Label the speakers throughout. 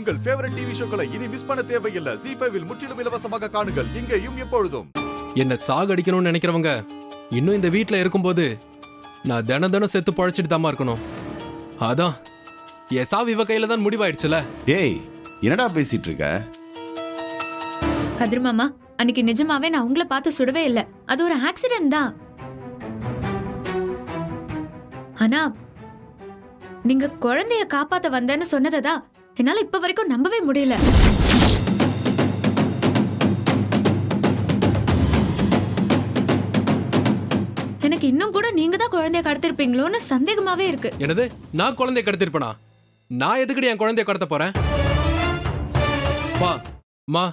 Speaker 1: உங்கள் favourite TV ஷோக்களை இனி miss பண்ண தேவையில்லை. ZEE5 இல் முற்றிலும் இலவசமாக காணுங்கள், இங்கேயும் எப்பொழுதும்.
Speaker 2: என்ன சாகடிக்கணும்னு நினைக்கிறவங்க இன்னும் இந்த வீட்ல இருக்கும்போது நான் தினம் செத்து பழைச்சிட்டு தாமா இருக்கணும். அதான் என் சாவு இவ கையில தான் முடிவாயிடுச்சுல.
Speaker 3: டேய், என்னடா பேசிட்டு இருக்க?
Speaker 4: கதிர் மாமா, அன்னைக்கு நிஜமாவே நான் உங்களை பார்த்து சுடவே இல்லை. அது ஒரு ஆக்சிடென்ட் தான். ஆனா நீங்க குழந்தைய காப்பாத்த வந்தேன்னு சொன்னதான் என்னால இப்ப வரைக்கும் நம்பவே முடியல. எனக்கு இன்னும் கூட நீங்க தான் குழந்தைய கடத்திருப்பீங்களோன்னு சந்தேகமாவே இருக்கு.
Speaker 2: என்னது, நான் குழந்தைய கடத்திருப்பேனா? நான் எதுக்கடி என் குழந்தைய கடத்த போறேன்? பா மா,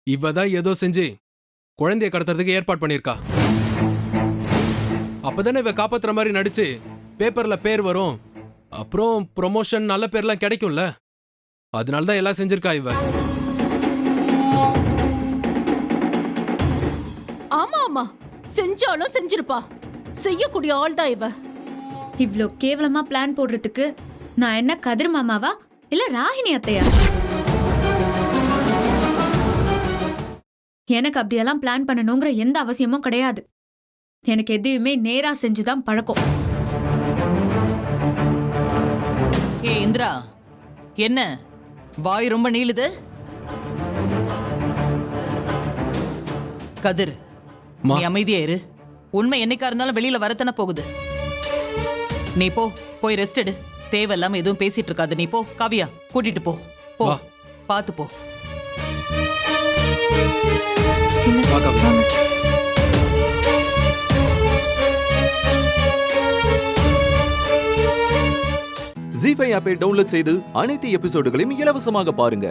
Speaker 2: இவதான் ஏதோ செஞ்சு குழந்தைய கடத்துறதுக்கு ஏற்பாடு பண்ணிருக்கா. அப்பதானே இவ காப்பாத்துற மாதிரி நடிச்சு பேப்பர்ல பேர் வரும், அப்புறம் ப்ரொமோஷன் நல்ல பேர்லாம் கிடைக்கும்ல. அதனாலதான் எல்லாம் செஞ்சிருக்கா இவ.
Speaker 5: ஆமா ஆமா, செஞ்சாலும் செஞ்சிருப்பா. செய்யக்கூடிய ஆள் தான் இவ.
Speaker 4: இவ்ளோ கேவலமா பிளான் போடுறதுக்கு நான் என்ன கதிர் மாமாவா இல்ல ராகினி அத்தையா? எனக்கு அப்படியெல்லாம் பிளான் பண்ணணுங்கிற எந்த அவசியமும் கிடையாது. எனக்கு எதையுமே நேரா செஞ்சுதான் பழக்கம்.
Speaker 6: ஏ இந்திரா, என்ன வாய் ரொம்ப நீளுது? கதிர், நீ அமைதியா இரு. உண்மை என்னைக்கா இருந்தாலும் வெளியில வரத்தானே போகுது. நீ போய் ரெஸ்ட் எடு. தேவையில்லாம எதுவும் பேசிட்டு இருக்காது. நீ போ. காவியா, கூட்டிட்டு போ. பாத்து போ.
Speaker 7: ZEE5 ஆப்பை டவுன்லோட் செய்து அனைத்து எபிசோடுகளையும் இலவசமாக பாருங்க.